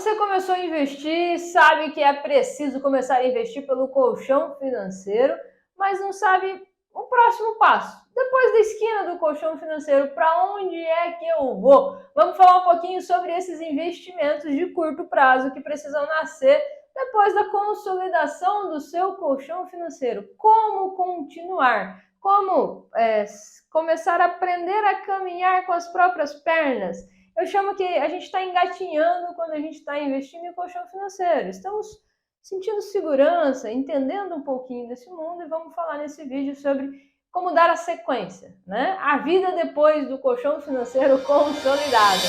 Você começou a investir, sabe que é preciso começar a investir pelo colchão financeiro, mas não sabe o próximo passo. Depois da esquina do colchão financeiro, para onde é que eu vou? Vamos falar um pouquinho sobre esses investimentos de curto prazo que precisam nascer depois da consolidação do seu colchão financeiro. Como continuar? Como começar a aprender a caminhar com as próprias pernas? Eu chamo que a gente está engatinhando quando a gente está investindo em colchão financeiro. Estamos sentindo segurança, entendendo um pouquinho desse mundo e vamos falar nesse vídeo sobre como dar a sequência, né? A vida depois do colchão financeiro consolidado.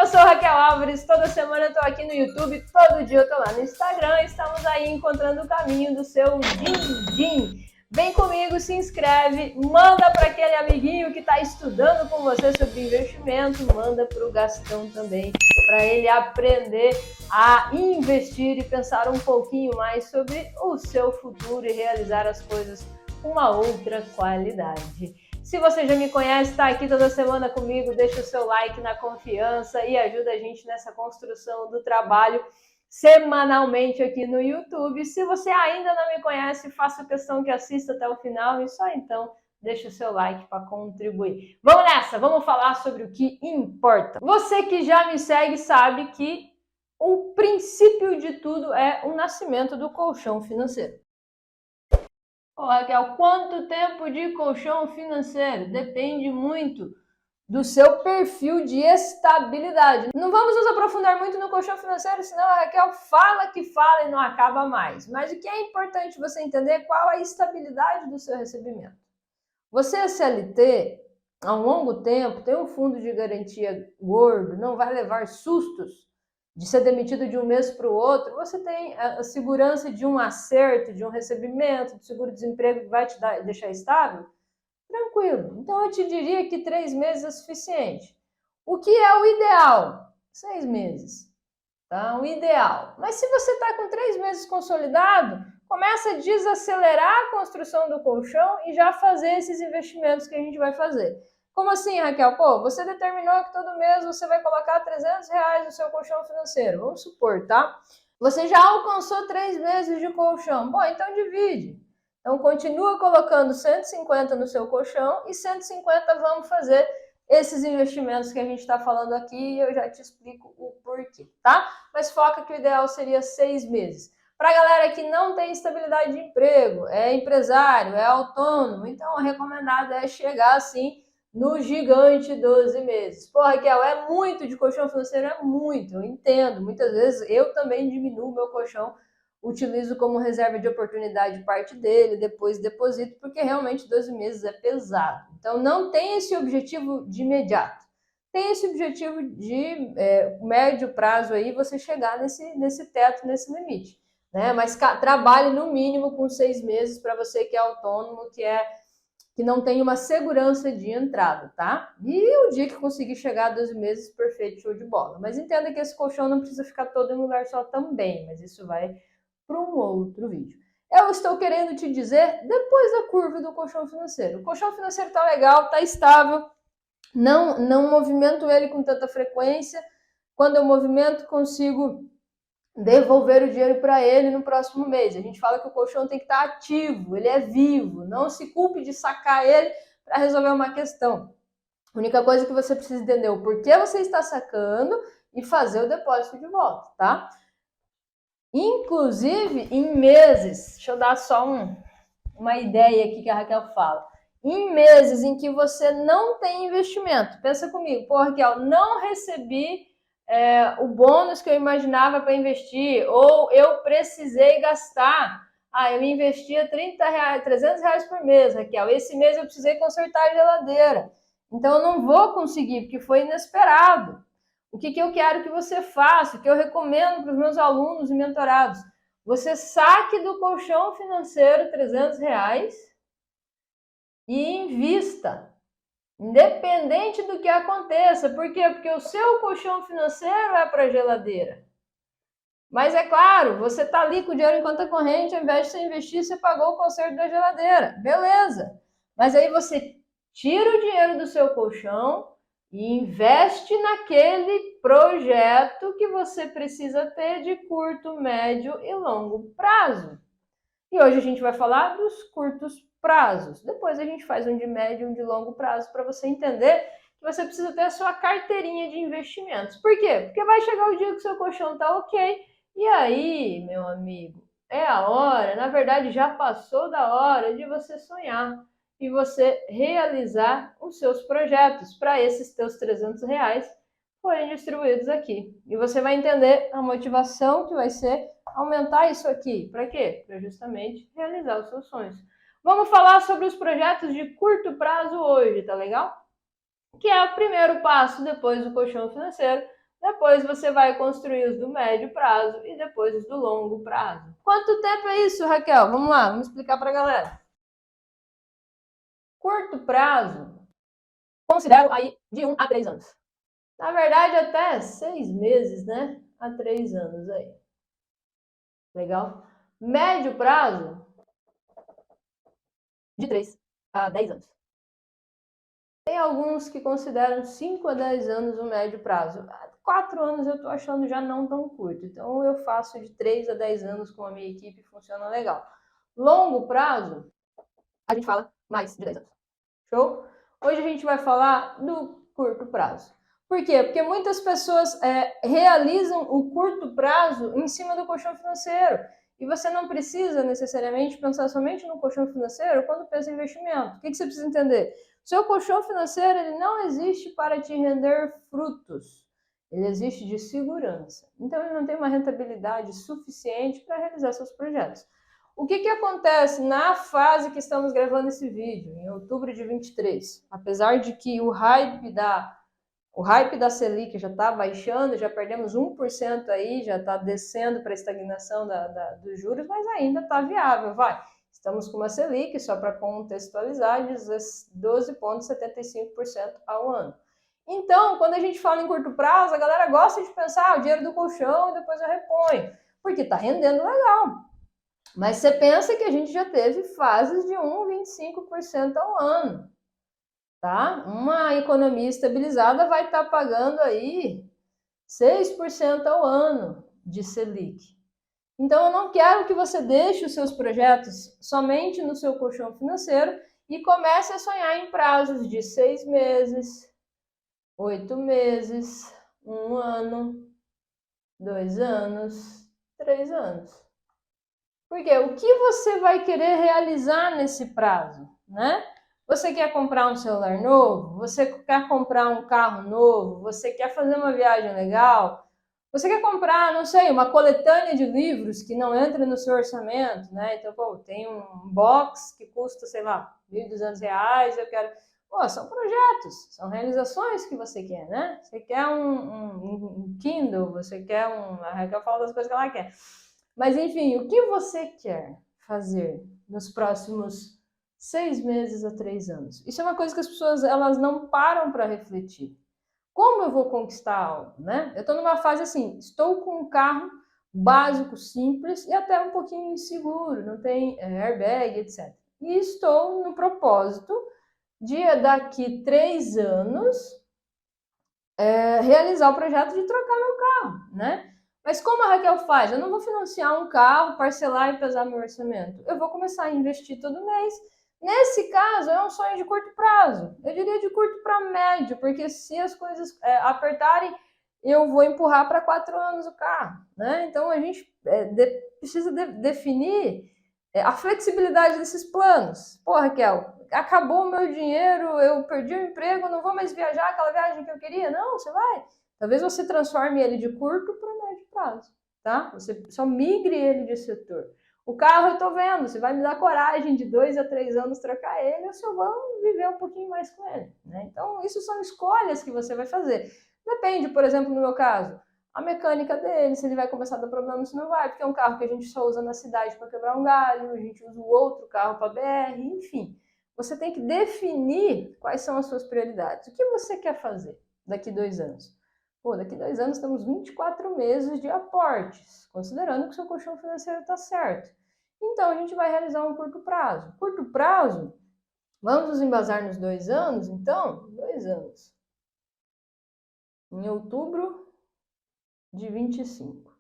Eu sou Raquel Álvares, toda semana eu estou aqui no YouTube, todo dia eu estou lá no Instagram, estamos aí encontrando o caminho do seu din-din. Vem comigo, se inscreve, manda para aquele amiguinho que está estudando com você sobre investimento, manda para o Gastão também, para ele aprender a investir e pensar um pouquinho mais sobre o seu futuro e realizar as coisas com uma outra qualidade. Se você já me conhece, está aqui toda semana comigo, deixa o seu like na confiança e ajuda a gente nessa construção do trabalho semanalmente aqui no YouTube. Se você ainda não me conhece, faça questão que assista até o final e só então deixa o seu like para contribuir. Vamos nessa, vamos falar sobre o que importa. Você que já me segue sabe que o princípio de tudo é o nascimento do colchão financeiro. Raquel, quanto tempo de colchão financeiro? Depende muito do seu perfil de estabilidade. Não vamos nos aprofundar muito no colchão financeiro, senão a Raquel fala que fala e não acaba mais. Mas o que é importante você entender qual a estabilidade do seu recebimento. Você é CLT, há um longo tempo, tem um fundo de garantia gordo, não vai levar sustos de ser demitido de um mês para o outro, você tem a segurança de um acerto, de um recebimento, de seguro-desemprego que vai te deixar estável, tranquilo. Então eu te diria que 3 meses é suficiente. O que é o ideal? 6 meses. Tá? O ideal. Mas se você está com 3 meses consolidado, começa a desacelerar a construção do colchão e já fazer esses investimentos que a gente vai fazer. Como assim, Raquel? Pô, você determinou que todo mês você vai colocar R$300 no seu colchão financeiro. Vamos supor, tá? Você já alcançou 3 meses de colchão. Bom, então divide. Então continua colocando 150 no seu colchão e 150 vamos fazer esses investimentos que a gente está falando aqui e eu já te explico o porquê, tá? Mas foca que o ideal seria 6 meses. Para a galera que não tem estabilidade de emprego, é empresário, é autônomo, então o recomendado é chegar assim no gigante 12 meses. Pô, Raquel, é muito de colchão financeiro? É muito, eu entendo. Muitas vezes eu também diminuo meu colchão, utilizo como reserva de oportunidade parte dele, depois deposito, porque realmente 12 meses é pesado. Então não tem esse objetivo de imediato. Tem esse objetivo de médio prazo aí, você chegar nesse teto, nesse limite. Né? Mas trabalhe no mínimo com 6 meses para você que é autônomo, que não tem uma segurança de entrada, tá? E o dia que conseguir chegar a 12 meses, perfeito, show de bola. Mas entenda que esse colchão não precisa ficar todo em um lugar só também, mas isso vai para um outro vídeo. Eu estou querendo te dizer, depois da curva do colchão financeiro. O colchão financeiro tá legal, tá estável, não movimento ele com tanta frequência. Quando eu movimento, consigo devolver o dinheiro para ele no próximo mês. A gente fala que o colchão tem que estar ativo, ele é vivo, não se culpe de sacar ele para resolver uma questão. A única coisa que você precisa entender é o porquê você está sacando e fazer o depósito de volta, tá? Inclusive, em meses, deixa eu dar só uma ideia aqui que a Raquel fala. Em meses em que você não tem investimento, pensa comigo, pô, Raquel, não recebi o bônus que eu imaginava para investir, ou eu precisei gastar, eu investia R$300 por mês, Raquel, esse mês eu precisei consertar a geladeira, então eu não vou conseguir, porque foi inesperado. O que eu quero que você faça, o que eu recomendo para os meus alunos e mentorados, você saque do colchão financeiro R$300 e invista. Independente do que aconteça. Por quê? Porque o seu colchão financeiro é para a geladeira. Mas é claro, você está ali com o dinheiro em conta corrente, ao invés de você investir, você pagou o conserto da geladeira. Beleza. Mas aí você tira o dinheiro do seu colchão e investe naquele projeto que você precisa ter de curto, médio e longo prazo. E hoje a gente vai falar dos curtos prazos. Depois a gente faz um de médio e um de longo prazo para você entender que você precisa ter a sua carteirinha de investimentos. Por quê? Porque vai chegar o dia que o seu colchão está ok. E aí, meu amigo, é a hora, na verdade já passou da hora de você sonhar e você realizar os seus projetos para esses teus R$ 300 forem distribuídos aqui. E você vai entender a motivação que vai ser aumentar isso aqui. Para quê? Para justamente realizar os seus sonhos. Vamos falar sobre os projetos de curto prazo hoje, tá legal? Que é o primeiro passo depois do colchão financeiro. Depois você vai construir os do médio prazo e depois os do longo prazo. Quanto tempo é isso, Raquel? Vamos lá, vamos explicar para a galera. Curto prazo, considero aí de 1 a 3 anos. Na verdade, até 6 meses, né? A 3 anos aí. Legal? Médio prazo, de 3 a 10 anos. Tem alguns que consideram 5 a 10 anos o médio prazo. 4 anos eu tô achando já não tão curto. Então eu faço de 3 a 10 anos com a minha equipe, funciona legal. Longo prazo, a gente fala mais de 10 anos. Show? Hoje a gente vai falar do curto prazo. Por quê? Porque muitas pessoas realizam o curto prazo em cima do colchão financeiro. E você não precisa necessariamente pensar somente no colchão financeiro quando pensa em investimento. O que você precisa entender? O seu colchão financeiro ele não existe para te render frutos. Ele existe de segurança. Então ele não tem uma rentabilidade suficiente para realizar seus projetos. O que acontece na fase que estamos gravando esse vídeo, em outubro de 23? Apesar de que o hype da Selic já está baixando, já perdemos 1% aí, já está descendo para a estagnação dos juros, mas ainda está viável, vai. Estamos com uma Selic, só para contextualizar, de 12,75% ao ano. Então, quando a gente fala em curto prazo, a galera gosta de pensar o dinheiro do colchão e depois eu reponho, porque está rendendo legal. Mas você pensa que a gente já teve fases de 1,25% ao ano, tá? Uma economia estabilizada vai estar pagando aí 6% ao ano de Selic. Então eu não quero que você deixe os seus projetos somente no seu colchão financeiro e comece a sonhar em prazos de 6 meses, 8 meses, 1 ano, 2 anos, 3 anos. Porque o que você vai querer realizar nesse prazo, né? Você quer comprar um celular novo? Você quer comprar um carro novo? Você quer fazer uma viagem legal? Você quer comprar, não sei, uma coletânea de livros que não entra no seu orçamento, né? Então, pô, tem um box que custa, sei lá, R$ 1.200, eu quero... Pô, são projetos, são realizações que você quer, né? Você quer um Kindle, você quer um... A Raquel fala das coisas que ela quer. Mas, enfim, o que você quer fazer nos próximos 6 meses a 3 anos? Isso é uma coisa que as pessoas elas não param para refletir. Como eu vou conquistar algo, né? Eu estou numa fase assim, estou com um carro básico, simples e até um pouquinho inseguro, não tem airbag, etc. E estou no propósito de daqui 3 anos realizar o projeto de trocar meu carro, né? Mas como a Raquel faz? Eu não vou financiar um carro, parcelar e pesar meu orçamento. Eu vou começar a investir todo mês. Nesse caso, é um sonho de curto prazo. Eu diria de curto para médio, porque se as coisas apertarem, eu vou empurrar para 4 anos o carro, né? Então, a gente precisa definir a flexibilidade desses planos. Pô, Raquel, acabou o meu dinheiro, eu perdi o emprego, não vou mais viajar aquela viagem que eu queria. Não, você vai. Talvez você transforme ele de curto para médio prazo, tá? Você só migre ele de setor. O carro eu tô vendo, você vai me dar coragem de 2 a 3 anos trocar ele ou se eu vou viver um pouquinho mais com ele, né? Então, isso são escolhas que você vai fazer. Depende, por exemplo, no meu caso, a mecânica dele, se ele vai começar a dar problema, se não vai, porque é um carro que a gente só usa na cidade para quebrar um galho, a gente usa o outro carro para BR, enfim. Você tem que definir quais são as suas prioridades. O que você quer fazer daqui 2 anos? Pô, daqui 2 anos temos 24 meses de aportes, considerando que o seu colchão financeiro está certo. Então, a gente vai realizar um curto prazo. Curto prazo Vamos nos embasar nos 2 anos, então? 2 anos. Em outubro de 25.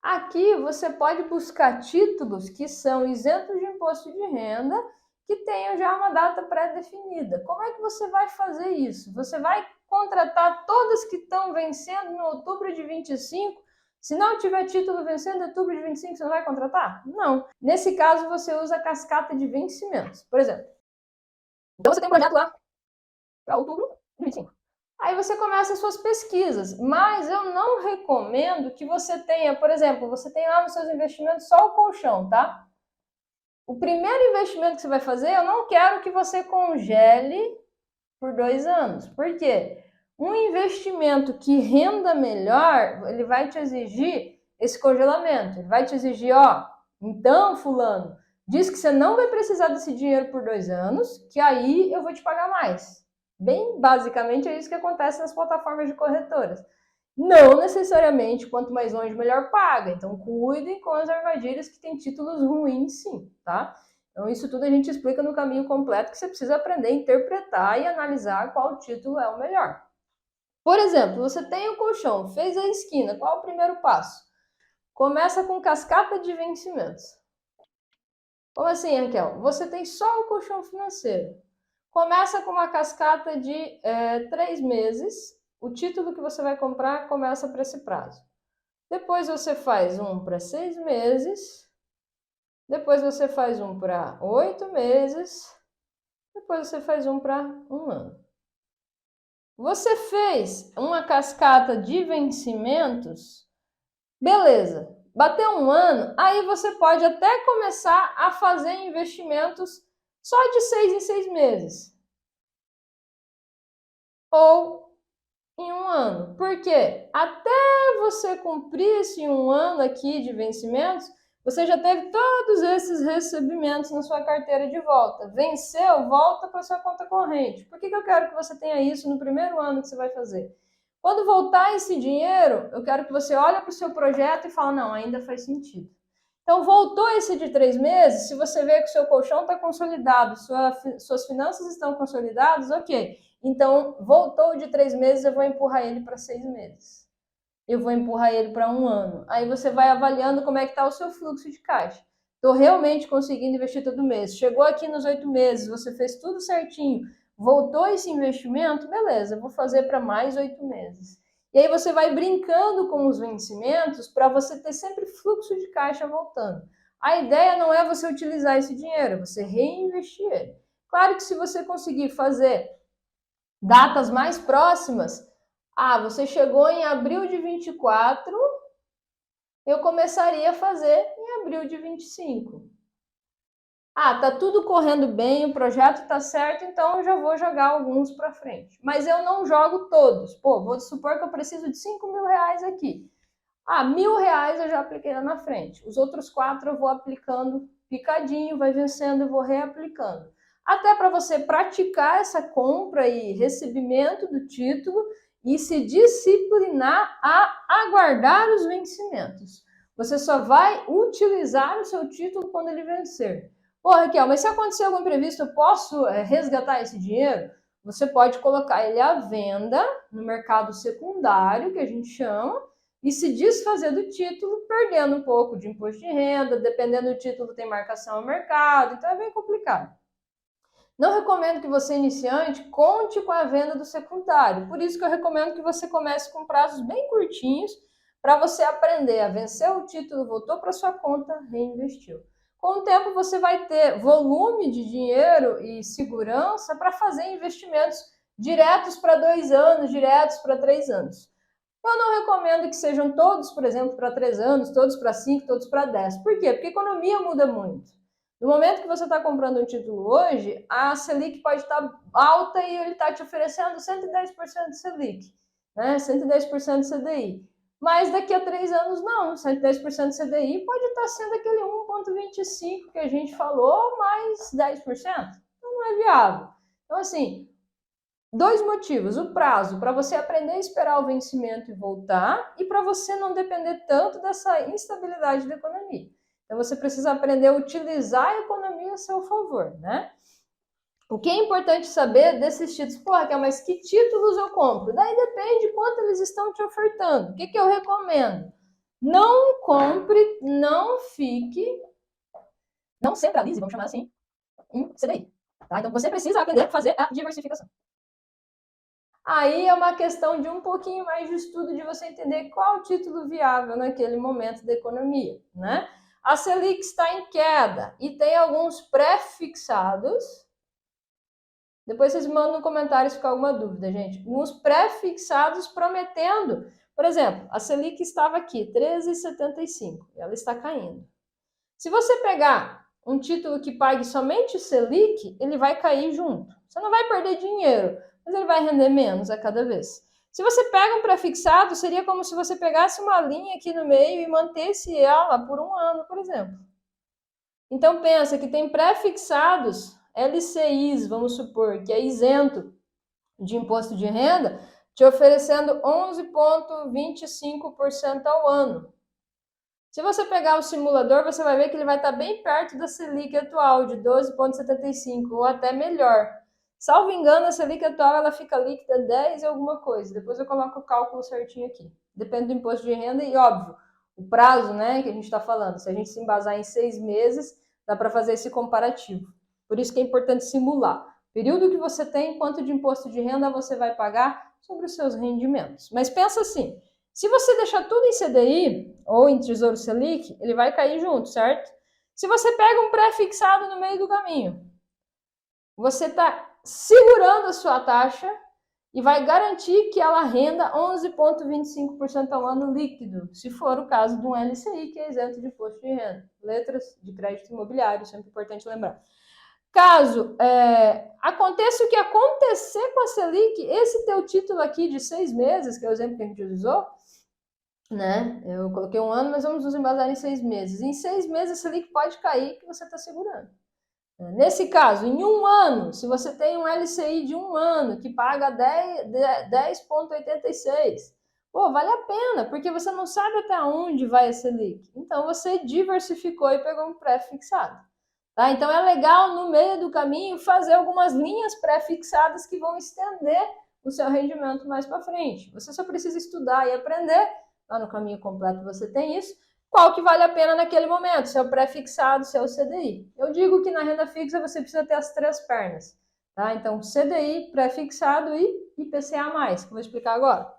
Aqui você pode buscar títulos que são isentos de imposto de renda, que tenham já uma data pré-definida. Como é que você vai fazer isso? Você vai contratar todas que estão vencendo em outubro de 25? Se não tiver título vencendo em outubro de 25, você não vai contratar? Não. Nesse caso, você usa a cascata de vencimentos. Por exemplo, então você tem um projeto lá para outubro de 25. Aí você começa as suas pesquisas, mas eu não recomendo que você tenha, por exemplo, você tem lá nos seus investimentos só o colchão, tá? O primeiro investimento que você vai fazer, eu não quero que você congele por 2 anos. Por quê? Um investimento que renda melhor, ele vai te exigir esse congelamento. Ele vai te exigir, ó, então, fulano, diz que você não vai precisar desse dinheiro por 2 anos, que aí eu vou te pagar mais. Bem, basicamente é isso que acontece nas plataformas de corretoras. Não necessariamente quanto mais longe melhor paga. Então cuidem com as armadilhas que têm títulos ruins, sim, tá? Então isso tudo a gente explica no caminho completo, que você precisa aprender a interpretar e analisar qual título é o melhor. Por exemplo, você tem o colchão, fez a esquina, qual é o primeiro passo? Começa com cascata de vencimentos. Como assim, Raquel? Você tem só o colchão financeiro. Começa com uma cascata de 3 meses. O título que você vai comprar começa para esse prazo. Depois você faz um para 6 meses. Depois você faz um para 8 meses. Depois você faz um para 1 ano. Você fez uma cascata de vencimentos, beleza. Bateu 1 ano, aí você pode até começar a fazer investimentos só de 6 em 6 meses. Ou em 1 ano. Por quê? Até você cumprir esse 1 ano aqui de vencimentos, você já teve todos esses recebimentos na sua carteira de volta. Venceu, volta para sua conta corrente. Por que eu quero que você tenha isso no primeiro ano que você vai fazer? Quando voltar esse dinheiro, eu quero que você olhe para o seu projeto e fale, não, ainda faz sentido. Então, voltou esse de 3 meses, se você vê que o seu colchão está consolidado, suas finanças estão consolidadas, ok. Então, voltou de 3 meses, eu vou empurrar ele para 6 meses. Eu vou empurrar ele para 1 ano. Aí você vai avaliando como é que está o seu fluxo de caixa. Estou realmente conseguindo investir todo mês. Chegou aqui nos 8 meses, você fez tudo certinho, voltou esse investimento, beleza, eu vou fazer para mais 8 meses. E aí você vai brincando com os vencimentos para você ter sempre fluxo de caixa voltando. A ideia não é você utilizar esse dinheiro, é você reinvestir ele. Claro que se você conseguir fazer datas mais próximas, você chegou em abril de 24, eu começaria a fazer em abril de 25. Tá tudo correndo bem, o projeto tá certo, então eu já vou jogar alguns para frente. Mas eu não jogo todos. Vou supor que eu preciso de 5 mil reais aqui. R$ 1.000 eu já apliquei lá na frente. Os outros 4 eu vou aplicando picadinho, vai vencendo, eu vou reaplicando. Até para você praticar essa compra e recebimento do título e se disciplinar a aguardar os vencimentos. Você só vai utilizar o seu título quando ele vencer. Raquel, mas se acontecer algum imprevisto, eu posso resgatar esse dinheiro? Você pode colocar ele à venda no mercado secundário, que a gente chama, e se desfazer do título, perdendo um pouco de imposto de renda, dependendo do título tem marcação ao mercado, então é bem complicado. Não recomendo que você, iniciante, conte com a venda do secundário, por isso que eu recomendo que você comece com prazos bem curtinhos, para você aprender a vencer o título, voltou para sua conta, reinvestiu. Com o tempo você vai ter volume de dinheiro e segurança para fazer investimentos diretos para 2 anos, diretos para 3 anos. Eu não recomendo que sejam todos, por exemplo, para 3 anos, todos para 5, todos para 10. Por quê? Porque a economia muda muito. No momento que você está comprando um título hoje, a Selic pode estar alta e ele está te oferecendo 110% de Selic, né? 110% de CDI. Mas daqui a 3 anos, não. 110% de CDI pode estar sendo aquele 1,25% que a gente falou, mais 10%. Então não é viável. Então, assim, 2 motivos: o prazo, para você aprender a esperar o vencimento e voltar, e para você não depender tanto dessa instabilidade da economia. Então você precisa aprender a utilizar a economia a seu favor, né? O que é importante saber desses títulos? Pô, Raquel, mas que títulos eu compro? Daí depende de quanto eles estão te ofertando. O que eu recomendo? Não compre, não fique, não centralize, vamos chamar assim, em CDI. Tá? Então você precisa aprender a fazer a diversificação. Aí é uma questão de um pouquinho mais de estudo, de você entender qual o título viável naquele momento da economia, né? A Selic está em queda e tem alguns pré-fixados. Depois vocês me mandam no comentário se ficar alguma dúvida, gente. Uns pré-fixados prometendo, por exemplo, a Selic estava aqui, 13,75, ela está caindo. Se você pegar um título que pague somente Selic, ele vai cair junto. Você não vai perder dinheiro, mas ele vai render menos a cada vez. Se você pega um pré-fixado, seria como se você pegasse uma linha aqui no meio e mantesse ela por um ano, por exemplo. Então pensa que tem pré-fixados, LCIs, vamos supor, que é isento de imposto de renda, te oferecendo 11,25% ao ano. Se você pegar o simulador, você vai ver que ele vai estar bem perto da Selic atual, de 12,75, ou até melhor. Salvo engano, a Selic atual ela fica líquida 10 e alguma coisa. Depois eu coloco o cálculo certinho aqui. Depende do imposto de renda e, óbvio, o prazo, né, que a gente está falando. Se a gente se embasar em 6 meses, dá para fazer esse comparativo. Por isso que é importante simular. Período que você tem, quanto de imposto de renda você vai pagar sobre os seus rendimentos. Mas pensa assim, se você deixar tudo em CDI ou em Tesouro Selic, ele vai cair junto, certo? Se você pega um pré-fixado no meio do caminho, você está segurando a sua taxa e vai garantir que ela renda 11,25% ao ano líquido, se for o caso de um LCI, que é isento de imposto de renda. Letras de crédito imobiliário, sempre importante lembrar. Caso aconteça o que acontecer com a Selic, esse teu título aqui de 6 meses, que é o exemplo que a gente usou, né? Eu coloquei um ano, mas vamos nos embasar em 6 meses. Em 6 meses a Selic pode cair que você está segurando. Nesse caso, em um ano, se você tem um LCI de um ano que paga 10,86, pô, vale a pena, porque você não sabe até onde vai a Selic. Então você diversificou e pegou um pré-fixado. Tá? Então é legal no meio do caminho fazer algumas linhas pré-fixadas que vão estender o seu rendimento mais para frente. Você só precisa estudar e aprender. Lá no Caminho Completo você tem isso. Qual que vale a pena naquele momento? Se é o pré-fixado, se é o CDI. Eu digo que na renda fixa você precisa ter as 3 pernas. Tá? Então CDI, pré-fixado e IPCA+, que eu vou explicar agora.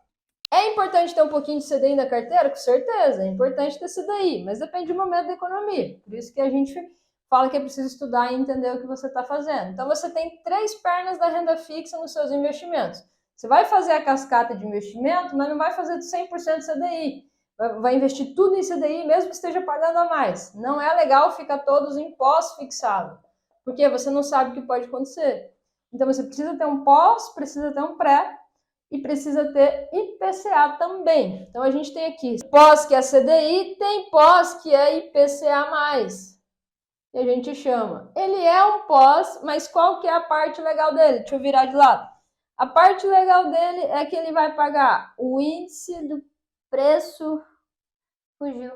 É importante ter um pouquinho de CDI na carteira? Com certeza, é importante ter CDI, mas depende do momento da economia. Por isso que a gente fala que é preciso estudar e entender o que você está fazendo. Então você tem 3 pernas da renda fixa nos seus investimentos. Você vai fazer a cascata de investimento, mas não vai fazer de 100% CDI. Vai investir tudo em CDI, mesmo que esteja pagando a mais. Não é legal ficar todos em pós-fixado, porque você não sabe o que pode acontecer. Então você precisa ter um pós, precisa ter um pré, e precisa ter IPCA também. Então a gente tem aqui pós que é CDI, tem pós que é IPCA+. E a gente chama. Ele é um pós, mas qual que é a parte legal dele? Deixa eu virar de lado. A parte legal dele é que ele vai pagar o índice do preço... Fugiu.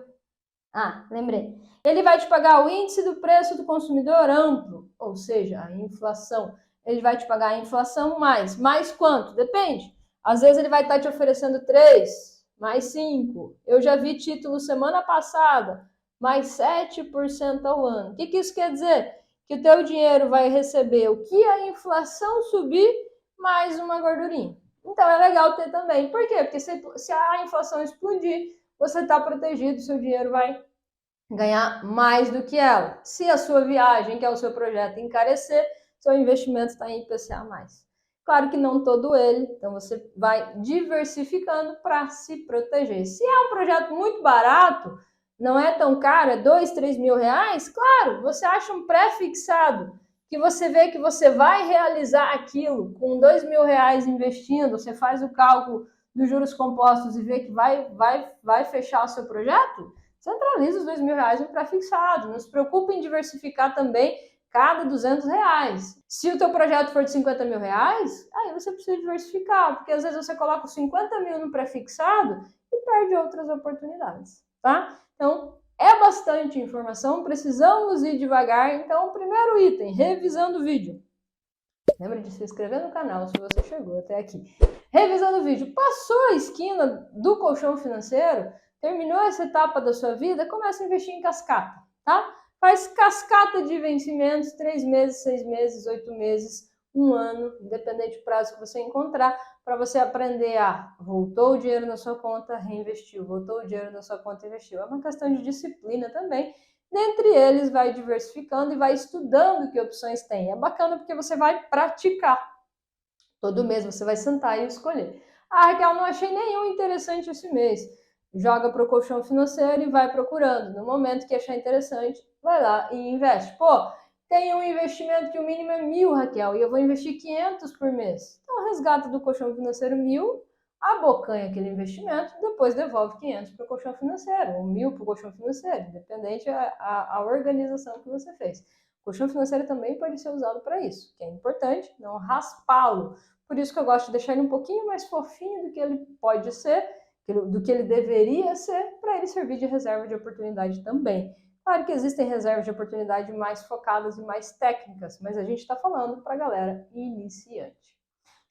Ah, lembrei. Ele vai te pagar o índice do preço do consumidor amplo, ou seja, a inflação. Ele vai te pagar a inflação mais. Mais quanto? Depende. Às vezes ele vai estar te oferecendo 3, mais 5. Eu já vi título semana passada, mais 7% ao ano. O que isso quer dizer? Que o teu dinheiro vai receber o que a inflação subir, mais uma gordurinha. Então é legal ter também. Por quê? Porque se a inflação explodir, você está protegido, seu dinheiro vai ganhar mais do que ela. Se a sua viagem, que é o seu projeto, encarecer, seu investimento está em IPCA+. Claro que não todo ele, então você vai diversificando para se proteger. Se é um projeto muito barato, não é tão caro, é 2, 3 mil reais, claro, você acha um pré-fixado, que você vê que você vai realizar aquilo com 2 mil reais investindo, você faz o cálculo dos juros compostos e vê que vai fechar o seu projeto, centraliza os 2 mil reais no pré-fixado. Não se preocupe em diversificar também cada 200 reais. Se o teu projeto for de 50 mil reais, aí você precisa diversificar, porque às vezes você coloca 50 mil no pré-fixado e perde outras oportunidades, tá? Então, é bastante informação, precisamos ir devagar. Então, primeiro item, revisando o vídeo. Lembra de se inscrever no canal se você chegou até aqui. Revisando o vídeo, passou a esquina do colchão financeiro, terminou essa etapa da sua vida, começa a investir em cascata, tá? Faz cascata de vencimentos, 3 meses, 6 meses, 8 meses, 1 ano, independente do prazo que você encontrar, para você aprender a voltou o dinheiro na sua conta, reinvestiu, voltou o dinheiro na sua conta, investiu. É uma questão de disciplina também. Dentre eles, vai diversificando e vai estudando que opções tem. É bacana porque você vai praticar. Todo mês você vai sentar e escolher. Ah, Raquel, não achei nenhum interessante esse mês. Joga para o colchão financeiro e vai procurando. No momento que achar interessante, vai lá e investe. Pô, tem um investimento que o mínimo é 1.000, Raquel, e eu vou investir 500 por mês. Então, resgata do colchão financeiro 1.000, abocanha aquele investimento, depois devolve 500 para o colchão financeiro, ou 1.000 para o colchão financeiro, independente a organização que você fez. O colchão financeiro também pode ser usado para isso, que é importante não raspá-lo. Por isso que eu gosto de deixar ele um pouquinho mais fofinho do que ele pode ser, do que ele deveria ser, para ele servir de reserva de oportunidade também. Claro que existem reservas de oportunidade mais focadas e mais técnicas, mas a gente está falando para a galera iniciante.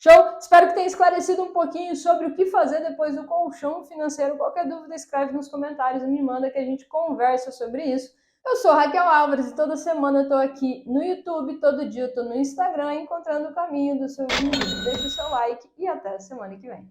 Show? Espero que tenha esclarecido um pouquinho sobre o que fazer depois do colchão financeiro. Qualquer dúvida, escreve nos comentários e me manda que a gente conversa sobre isso. Eu sou Raquel Álvares e toda semana eu estou aqui no YouTube, todo dia eu estou no Instagram encontrando o caminho do seu vídeo. Deixa o seu like e até a semana que vem.